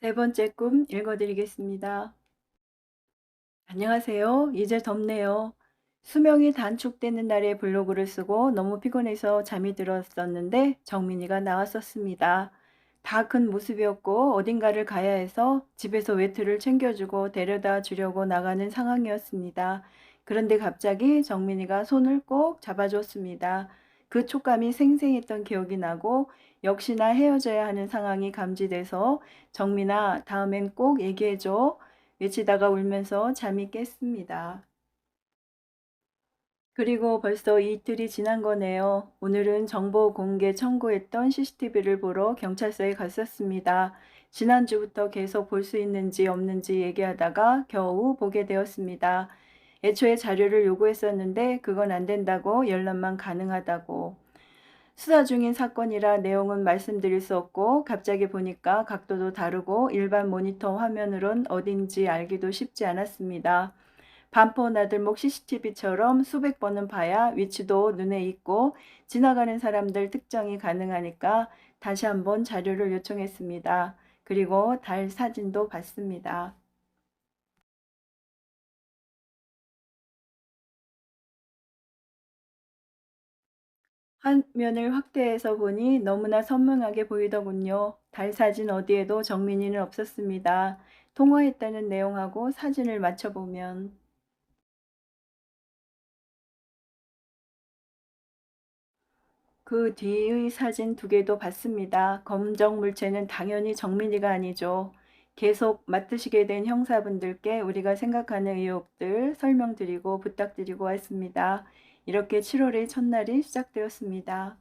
세 번째 꿈 읽어드리겠습니다. 안녕하세요. 이제 덥네요. 수명이 단축되는 날에 블로그를 쓰고 너무 피곤해서 잠이 들었었는데 정민이가 나왔었습니다. 다 큰 모습이었고 어딘가를 가야 해서 집에서 외투를 챙겨주고 데려다 주려고 나가는 상황이었습니다. 그런데 갑자기 정민이가 손을 꼭 잡아줬습니다. 그 촉감이 생생했던 기억이 나고 역시나 헤어져야 하는 상황이 감지돼서 정민아, 다음엔 꼭 얘기해줘. 외치다가 울면서 잠이 깼습니다. 그리고 벌써 이틀이 지난 거네요. 오늘은 정보 공개 청구했던 CCTV를 보러 경찰서에 갔었습니다. 지난주부터 계속 볼 수 있는지 없는지 얘기하다가 겨우 보게 되었습니다. 애초에 자료를 요구했었는데 그건 안 된다고 열람만 가능하다고. 수사 중인 사건이라 내용은 말씀드릴 수 없고 갑자기 보니까 각도도 다르고 일반 모니터 화면으론 어딘지 알기도 쉽지 않았습니다. 반포 나들목 CCTV처럼 수백 번은 봐야 위치도 눈에 익고 지나가는 사람들 특정이 가능하니까 다시 한번 자료를 요청했습니다. 그리고 달 사진도 봤습니다. 화면을 확대해서 보니 너무나 선명하게 보이더군요. 달 사진 어디에도 정민이는 없었습니다. 통화했다는 내용하고 사진을 맞춰보면 그 뒤의 사진 두 개도 봤습니다. 검정 물체는 당연히 정민이가 아니죠. 계속 맡으시게 된 형사분들께 우리가 생각하는 의혹들 설명드리고 부탁드리고 왔습니다. 이렇게 7월의 첫날이 시작되었습니다.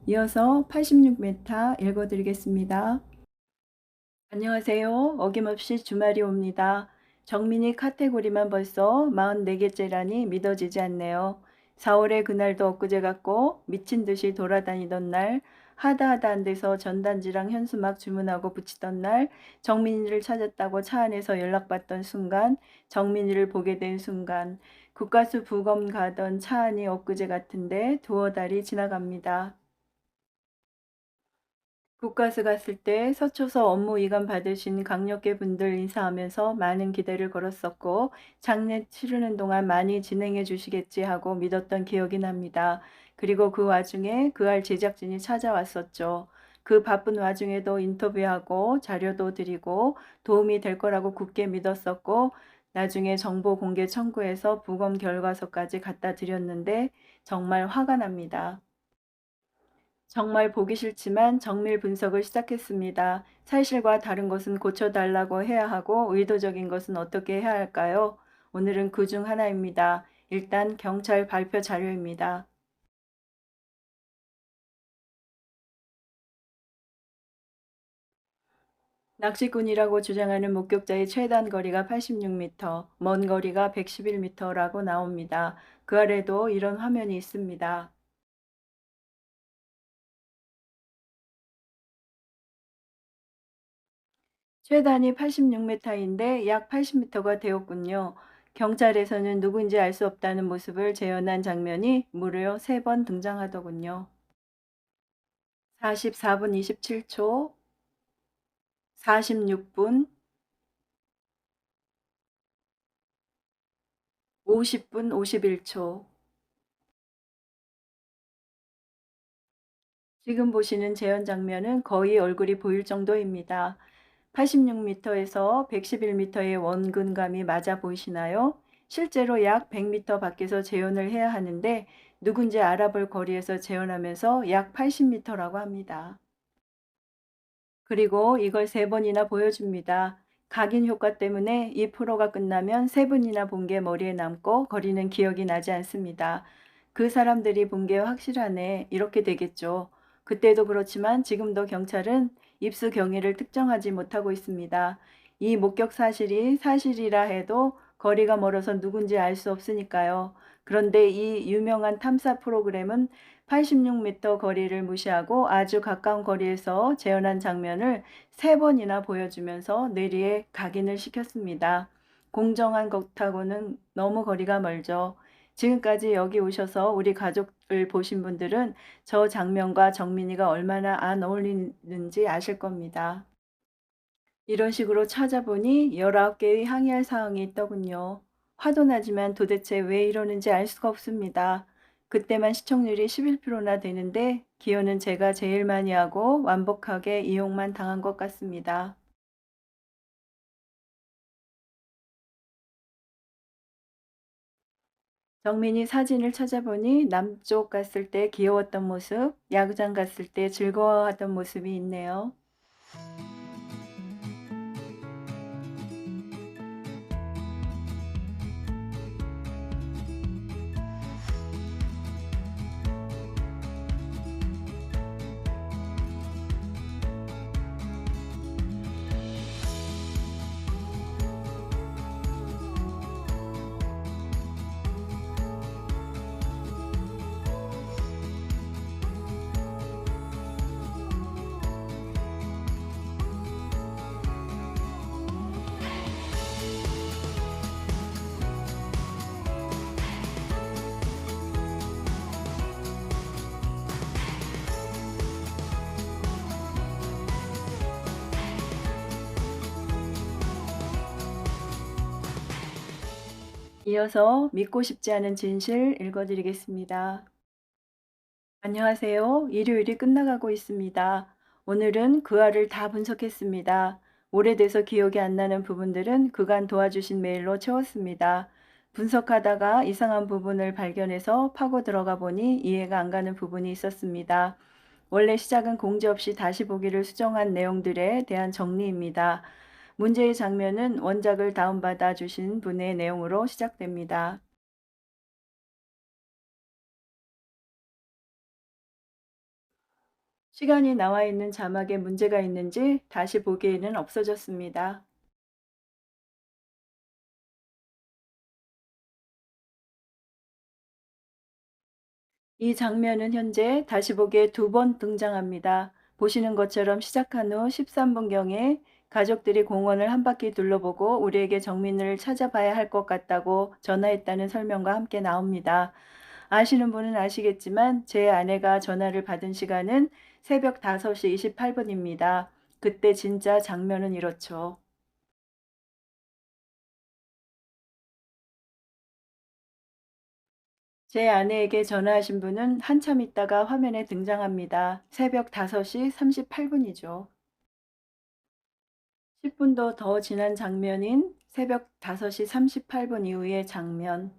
이어서 86m 읽어드리겠습니다. 안녕하세요. 어김없이 주말이 옵니다. 정민이 카테고리만 벌써 44개째라니 믿어지지 않네요. 4월에 그날도 엊그제 같고 미친 듯이 돌아다니던 날, 하다 안 돼서 전단지랑 현수막 주문하고 붙이던 날, 정민이를 찾았다고 차 안에서 연락받던 순간, 정민이를 보게 된 순간, 국가수 부검 가던 차 안이 엊그제 같은데 두어 달이 지나갑니다. 국가수 갔을 때 서초서 업무 이관 받으신 강력계 분들 인사하면서 많은 기대를 걸었었고 장례 치르는 동안 많이 진행해 주시겠지 하고 믿었던 기억이 납니다. 그리고 그 와중에 그 알 제작진이 찾아왔었죠. 그 바쁜 와중에도 인터뷰하고 자료도 드리고 도움이 될 거라고 굳게 믿었었고 나중에 정보 공개 청구해서 부검 결과서까지 갖다 드렸는데 정말 화가 납니다. 정말 보기 싫지만 정밀 분석을 시작했습니다. 사실과 다른 것은 고쳐달라고 해야 하고 의도적인 것은 어떻게 해야 할까요? 오늘은 그 중 하나입니다. 일단 경찰 발표 자료입니다. 낚시꾼이라고 주장하는 목격자의 최단 거리가 86m, 먼 거리가 111m라고 나옵니다. 그 아래도 이런 화면이 있습니다. 최단이 86m인데 약 80m가 되었군요. 경찰에서는 누군지 알 수 없다는 모습을 재현한 장면이 무려 3번 등장하더군요. 44분 27초, 46분, 50분 51초. 지금 보시는 재현 장면은 거의 얼굴이 보일 정도입니다. 86m에서 111m의 원근감이 맞아 보이시나요? 실제로 약 100m 밖에서 재현을 해야 하는데 누군지 알아볼 거리에서 재현하면서 약 80m라고 합니다. 그리고 이걸 3번이나 보여줍니다. 각인 효과 때문에 이 프로가 끝나면 3번이나 본 게 머리에 남고 거리는 기억이 나지 않습니다. 그 사람들이 본 게 확실하네. 이렇게 되겠죠. 그때도 그렇지만 지금도 경찰은 입수 경위를 특정하지 못하고 있습니다. 이 목격 사실이 사실이라 해도 거리가 멀어서 누군지 알 수 없으니까요. 그런데 이 유명한 탐사 프로그램은 86m 거리를 무시하고 아주 가까운 거리에서 재현한 장면을 3번이나 보여주면서 뇌리에 각인을 시켰습니다. 공정한 것하고는 너무 거리가 멀죠. 지금까지 여기 오셔서 우리 가족을 보신 분들은 저 장면과 정민이가 얼마나 안 어울리는지 아실 겁니다. 이런 식으로 찾아보니 19개의 항의할 사항이 있더군요. 화도 나지만 도대체 왜 이러는지 알 수가 없습니다. 그때만 시청률이 11%나 되는데 기여는 제가 제일 많이 하고 완벽하게 이용만 당한 것 같습니다. 정민이 사진을 찾아보니 남쪽 갔을 때 귀여웠던 모습, 야구장 갔을 때 즐거워하던 모습이 있네요. 이어서 믿고 싶지 않은 진실 읽어드리겠습니다. 안녕하세요. 일요일이 끝나가고 있습니다. 오늘은 그 알을 다 분석했습니다. 오래돼서 기억이 안 나는 부분들은 그간 도와주신 메일로 채웠습니다. 분석하다가 이상한 부분을 발견해서 파고 들어가 보니 이해가 안 가는 부분이 있었습니다. 원래 시작은 공지 없이 다시 보기를 수정한 내용들에 대한 정리입니다. 문제의 장면은 원작을 다운받아 주신 분의 내용으로 시작됩니다. 시간이 나와 있는 자막에 문제가 있는지 다시 보기에는 없어졌습니다. 이 장면은 현재 다시 보기에 2번 등장합니다. 보시는 것처럼 시작한 후 13분경에 가족들이 공원을 한 바퀴 둘러보고 우리에게 정민을 찾아봐야 할 것 같다고 전화했다는 설명과 함께 나옵니다. 아시는 분은 아시겠지만 제 아내가 전화를 받은 시간은 새벽 5시 28분입니다. 그때 진짜 장면은 이렇죠. 제 아내에게 전화하신 분은 한참 있다가 화면에 등장합니다. 새벽 5시 38분이죠. 10분도 더 지난 장면인 새벽 5시 38분 이후의 장면.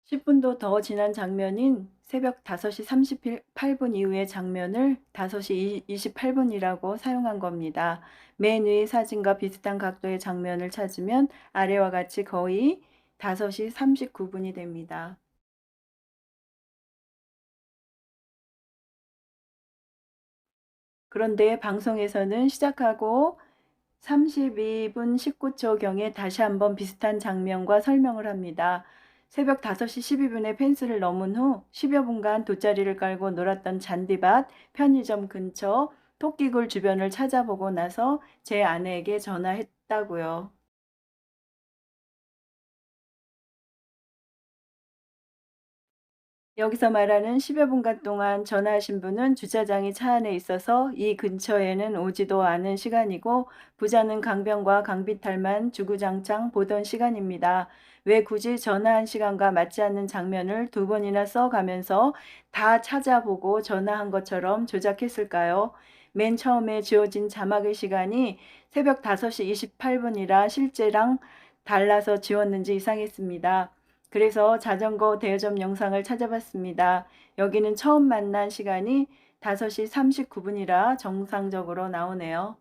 10분도 더 지난 장면인 새벽 5시 38분 이후의 장면을 5시 28분이라고 사용한 겁니다. 맨 위의 사진과 비슷한 각도의 장면을 찾으면 아래와 같이 거의 5시 39분이 됩니다. 그런데 방송에서는 시작하고 32분 19초경에 다시 한번 비슷한 장면과 설명을 합니다. 새벽 5시 12분에 펜스를 넘은 후 10여 분간 돗자리를 깔고 놀았던 잔디밭, 편의점 근처, 토끼굴 주변을 찾아보고 나서 제 아내에게 전화했다고요. 여기서 말하는 10여 분간 동안 전화하신 분은 주차장이 차 안에 있어서 이 근처에는 오지도 않은 시간이고 부자는 강변과 강비탈만 주구장창 보던 시간입니다. 왜 굳이 전화한 시간과 맞지 않는 장면을 2번이나 써가면서 다 찾아보고 전화한 것처럼 조작했을까요? 맨 처음에 지어진 자막의 시간이 새벽 5시 28분이라 실제랑 달라서 지웠는지 이상했습니다. 그래서 자전거 대여점 영상을 찾아봤습니다. 여기는 처음 만난 시간이 5시 39분이라 정상적으로 나오네요.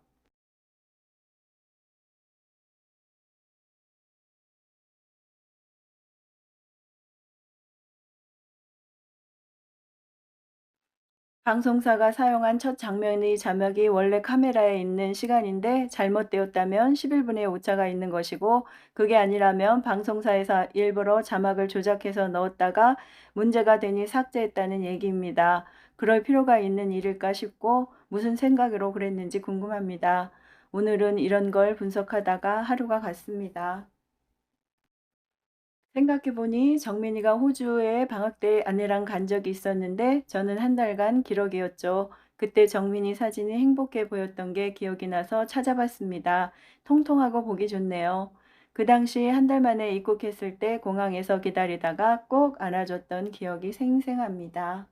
방송사가 사용한 첫 장면의 자막이 원래 카메라에 있는 시간인데 잘못되었다면 11분의 오차가 있는 것이고, 그게 아니라면 방송사에서 일부러 자막을 조작해서 넣었다가 문제가 되니 삭제했다는 얘기입니다. 그럴 필요가 있는 일일까 싶고 무슨 생각으로 그랬는지 궁금합니다. 오늘은 이런 걸 분석하다가 하루가 갔습니다. 생각해보니 정민이가 호주에 방학 때 아내랑 간 적이 있었는데 저는 한 달간 기러기였죠. 그때 정민이 사진이 행복해 보였던 게 기억이 나서 찾아봤습니다. 통통하고 보기 좋네요. 그 당시 한 달 만에 입국했을 때 공항에서 기다리다가 꼭 안아줬던 기억이 생생합니다.